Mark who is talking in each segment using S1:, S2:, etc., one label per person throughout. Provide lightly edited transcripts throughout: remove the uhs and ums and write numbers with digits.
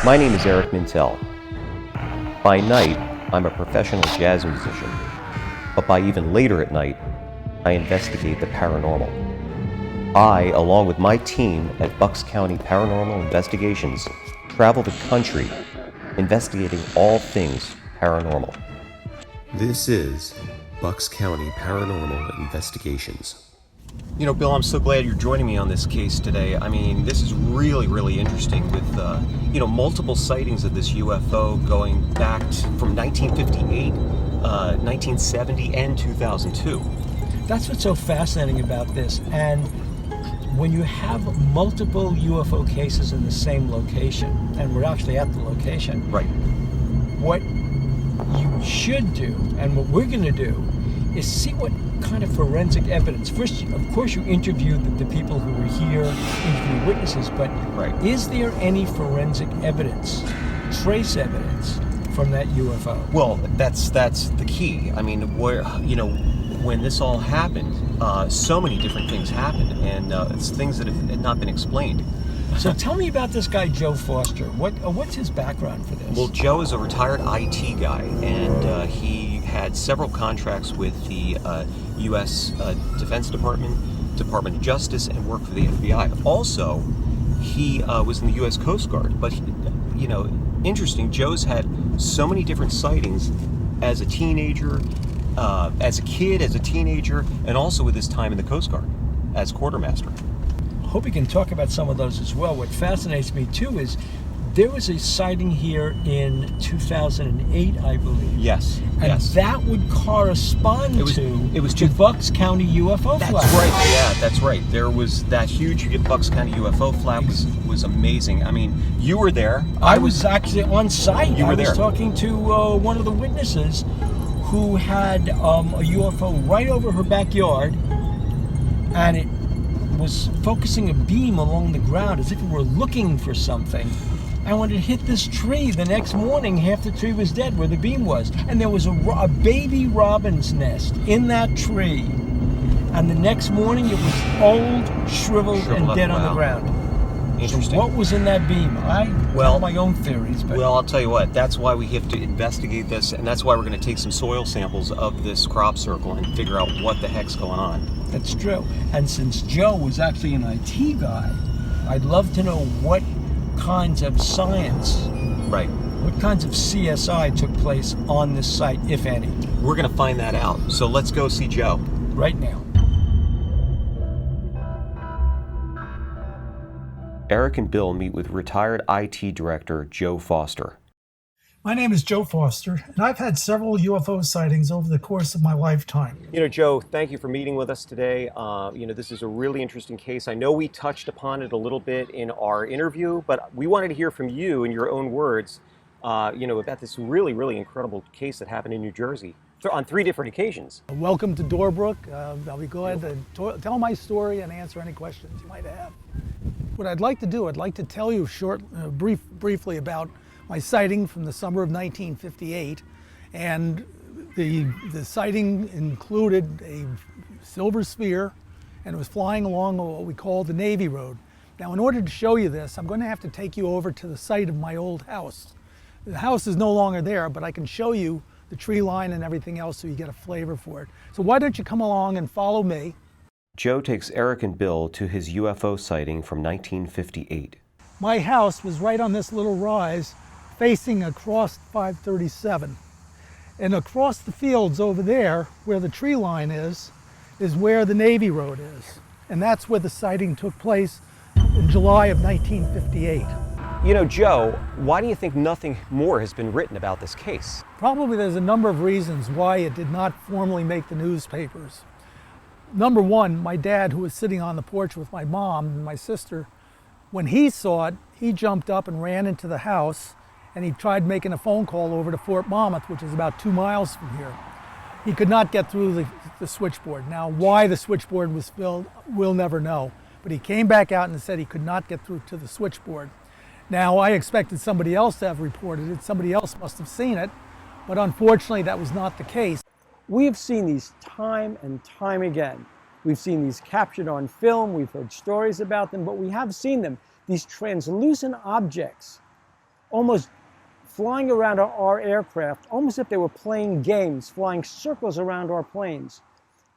S1: My name is Eric Mintel. By night, I'm a professional jazz musician, but by even later at night, I investigate the paranormal. I, along with my team at Bucks County Paranormal Investigations, travel the country investigating all things paranormal. This is Bucks County Paranormal Investigations. You know, Bill, I'm so glad you're joining me on this case today. I mean, this is really interesting with, multiple sightings of this UFO going back from 1958, 1970, and 2002.
S2: That's what's so fascinating about this. And when you have multiple UFO cases in the same location, and we're actually at the location,
S1: right?
S2: What you should do, and what we're going to do, is see what kind of forensic evidence. First, of course, you interview the people who were here, interview witnesses, but is there any forensic evidence, trace evidence from that UFO?
S1: Well, that's the key. I mean, when this all happened, so many different things happened, and it's things that have not been explained.
S2: So tell me about this guy, Joe Foster. What's his background for this?
S1: Well, Joe is a retired IT guy, and he had several contracts with the U.S. Defense Department, Department of Justice, and worked for the FBI. Also, he was in the U.S. Coast Guard. But, interesting, Joe's had so many different sightings as a teenager, as a kid, as a teenager, and also with his time in the Coast Guard as quartermaster.
S2: Hope we can talk about some of those as well. What fascinates me too is there was a sighting here in 2008, I believe.
S1: Yes.
S2: And that would correspond to Bucks County UFO
S1: That's
S2: flag.
S1: right. Yeah, that's right. There was that huge Bucks County UFO flag was amazing. I mean, you were there.
S2: I was actually on site.
S1: You were there.
S2: I was talking to one of the witnesses who had a UFO right over her backyard, and it was focusing a beam along the ground as if it were looking for something. And when it hit this tree, the next morning, half the tree was dead where the beam was. And there was a baby robin's nest in that tree. And the next morning, it was old, shriveled and dead on the ground.
S1: Interesting.
S2: So what was in that beam? I tell my own theories. But
S1: well, I'll tell you what, that's why we have to investigate this, and that's why we're going to take some soil samples of this crop circle and figure out what the heck's going on.
S2: That's true. And since Joe was actually an IT guy, I'd love to know what kinds of science, what kinds of CSI took place on this site, if any.
S1: We're going to find that out. So let's go see Joe.
S2: Right now.
S1: Eric and Bill meet with retired IT director Joe Foster.
S3: My name is Joe Foster, and I've had several UFO sightings over the course of my lifetime.
S1: You know, Joe, thank you for meeting with us today. This is a really interesting case. I know we touched upon it a little bit in our interview, but we wanted to hear from you in your own words, about this really incredible case that happened in New Jersey on 3 different occasions.
S3: Welcome to Doorbrook. I'll be glad to tell my story and answer any questions you might have. What I'd like to do, I'd like to tell you briefly about my sighting from the summer of 1958, and the sighting included a silver sphere, and it was flying along what we call the Navy Road. Now, in order to show you this, I'm going to have to take you over to the site of my old house. The house is no longer there, but I can show you the tree line and everything else so you get a flavor for it. So why don't you come along and follow me?
S1: Joe takes Eric and Bill to his UFO sighting from 1958.
S3: My house was right on this little rise facing across 537. And across the fields over there, where the tree line is where the Navy Road is. And that's where the sighting took place in July of 1958.
S1: You know, Joe, why do you think nothing more has been written about this case?
S3: Probably there's a number of reasons why it did not formally make the newspapers. Number one, my dad, who was sitting on the porch with my mom and my sister, when he saw it, he jumped up and ran into the house, and he tried making a phone call over to Fort Monmouth, which is about 2 miles from here. He could not get through the switchboard. Now, why the switchboard was filled, we'll never know. But he came back out and said he could not get through to the switchboard. Now, I expected somebody else to have reported it. Somebody else must have seen it, but unfortunately, that was not the case.
S4: We have seen these time and time again. We've seen these captured on film, we've heard stories about them, but we have seen them. These translucent objects almost flying around our aircraft, almost if they were playing games, flying circles around our planes.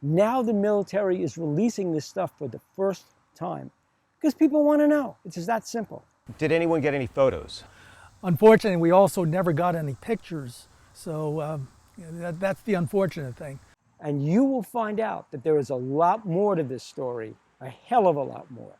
S4: Now the military is releasing this stuff for the first time because people want to know. It's just that simple.
S1: Did anyone get any photos?
S3: Unfortunately, we also never got any pictures, so that's the unfortunate thing.
S4: And you will find out that there is a lot more to this story, a hell of a lot more.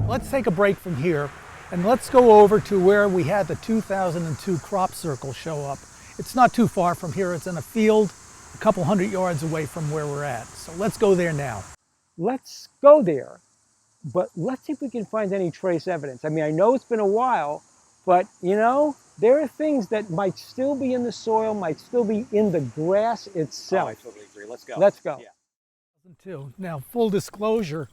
S3: Let's take a break from here and let's go over to where we had the 2002 crop circle show up. It's not too far from here. It's in a field a couple hundred yards away from where we're at. So let's go there now.
S4: Let's go there, but let's see if we can find any trace evidence. I mean, I know it's been a while, but you know, there are things that might still be in the soil, might still be in the grass itself.
S1: Oh, I totally agree. Let's go.
S4: Let's go.
S1: Yeah.
S3: Now, full disclosure,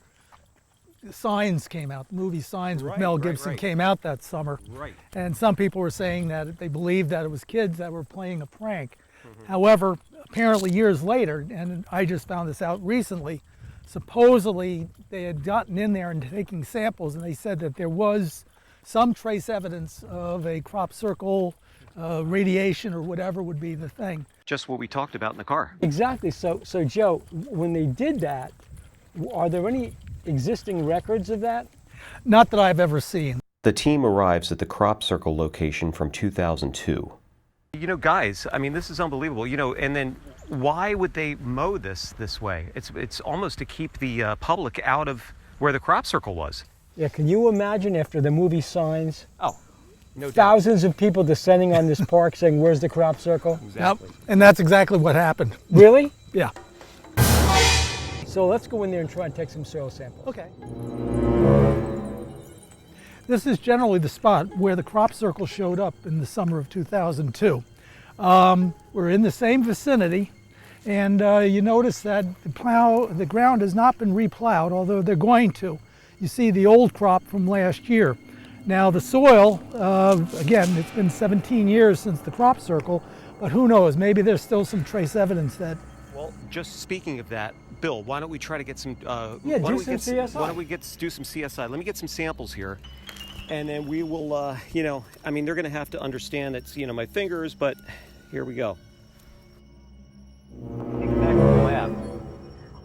S3: Signs came out, the movie Signs with Mel Gibson came out that summer.
S1: Right.
S3: And some people were saying that they believed that it was kids that were playing a prank. However, apparently years later, and I just found this out recently, supposedly they had gotten in there and taking samples, and they said that there was some trace evidence of a crop circle radiation or whatever would be the thing.
S1: Just what we talked about in the car.
S4: Exactly. So Joe, when they did that, are there any existing records of that?
S3: Not that I've ever seen.
S1: The team arrives at the crop circle location from 2002. You know, guys, I mean, this is unbelievable. You know, and then why would they mow this way? It's almost to keep the public out of where the crop circle was.
S4: Yeah, can you imagine after the movie Signs?
S1: Oh, no doubt.
S4: Thousands of people descending on this park saying, "Where's the crop circle?"
S1: Exactly.
S3: Yep. And that's exactly what happened.
S4: Really?
S3: Yeah.
S4: So let's go in there and try and take some soil samples.
S3: Okay. This is generally the spot where the crop circle showed up in the summer of 2002. We're in the same vicinity, and you notice that the ground has not been replowed, although they're going to. You see the old crop from last year. Now the soil, again, it's been 17 years since the crop circle, but who knows, maybe there's still some trace evidence that.
S1: Well, just speaking of that, Bill, why don't we try to get some?
S4: Yeah, do some CSI.
S1: Why don't we do some CSI? Let me get some samples here, and then we will. You know, I mean, they're going to have to understand it's my fingers, but here we go. Take it back to the lab.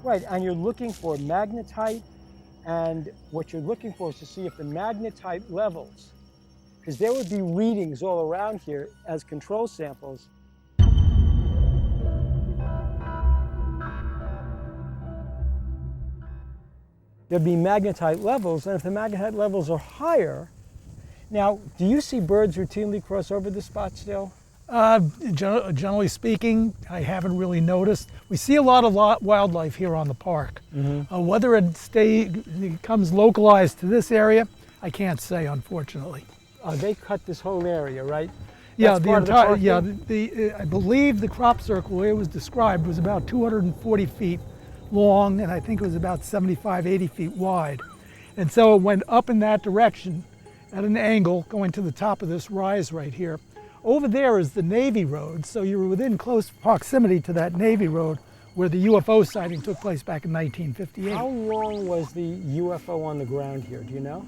S4: Right, and you're looking for magnetite, and what you're looking for is to see if the magnetite levels, because there would be readings all around here as control samples. There'd be magnetite levels, and if the magnetite levels are higher, now, do you see birds routinely cross over this spot still?
S3: Generally speaking, I haven't really noticed. We see a lot of wildlife here on the park. Whether it comes localized to this area, I can't say, unfortunately.
S4: They cut this whole area, right?
S3: Yeah,
S4: That's
S3: the
S4: part of the
S3: entire.
S4: park
S3: Yeah,
S4: then?
S3: I believe the crop circle, the way it was described, was about 240 feet long, and I think it was about 75, 80 feet wide. And so it went up in that direction at an angle going to the top of this rise right here. Over there is the Navy Road, so you were within close proximity to that Navy Road where the UFO sighting took place back in 1958.
S4: How long was the UFO on the ground here, do you know?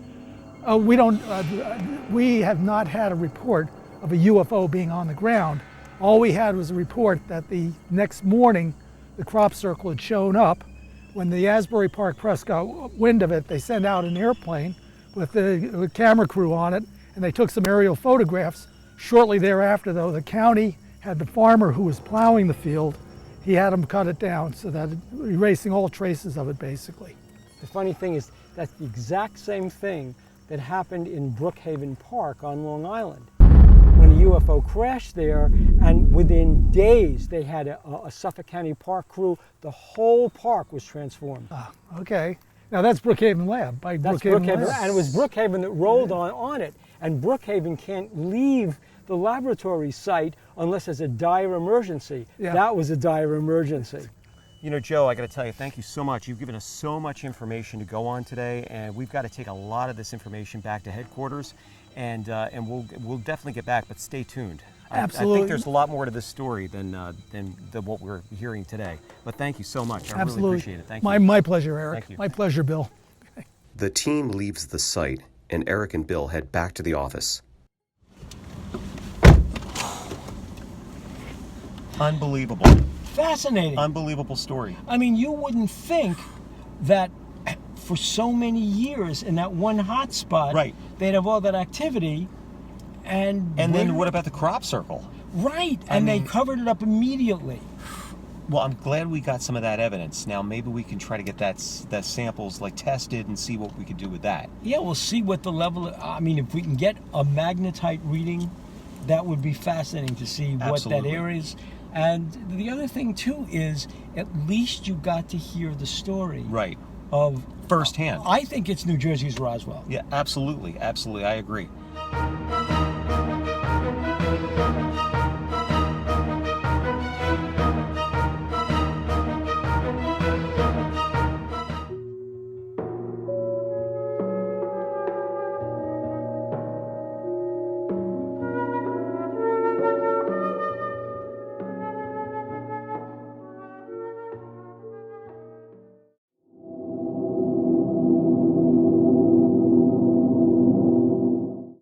S3: We have not had a report of a UFO being on the ground. All we had was a report that the next morning the crop circle had shown up. When the Asbury Park Press got wind of it, they sent out an airplane with the camera crew on it, and they took some aerial photographs. Shortly thereafter, though, the county had the farmer who was plowing the field, he had him cut it down, so that erasing all traces of it, basically.
S4: The funny thing is, that's the exact same thing that happened in Brookhaven Park on Long Island. When a UFO crashed there, and within days they had a Suffolk County Park crew, the whole park was transformed.
S3: Okay. Now that's Brookhaven Lab.
S4: That's Brookhaven, and it was Brookhaven that rolled on it. And Brookhaven can't leave the laboratory site unless there's a dire emergency.
S3: Yeah.
S4: That was a dire emergency.
S1: You know, Joe, I got to tell you, thank you so much. You've given us so much information to go on today, and we've got to take a lot of this information back to headquarters, and we'll definitely get back. But stay tuned.
S3: Absolutely.
S1: I think there's a lot more to this story than what we're hearing today. But thank you so much. I
S3: Absolutely.
S1: really appreciate it. Thank you.
S3: My pleasure, Eric.
S1: Thank you.
S3: My pleasure, Bill.
S1: The team leaves the site, and Eric and Bill head back to the office. Unbelievable.
S2: Fascinating.
S1: Unbelievable story.
S2: I mean, you wouldn't think that for so many years in that one hot spot,
S1: Right.
S2: they'd have all that activity, and
S1: then what about the crop circle?
S2: Right,
S1: I
S2: and
S1: mean-
S2: they covered it up immediately.
S1: Well, I'm glad we got some of that evidence. Now maybe we can try to get that samples like tested and see what we could do with that.
S2: Yeah, we'll see what the level. I mean, if we can get a magnetite reading, that would be fascinating to see what
S1: Absolutely.
S2: that area is. And the other thing too is, at least you got to hear the story
S1: Right.
S2: of
S1: Firsthand.
S2: I think it's New Jersey's Roswell.
S1: Yeah, absolutely. Absolutely. I agree.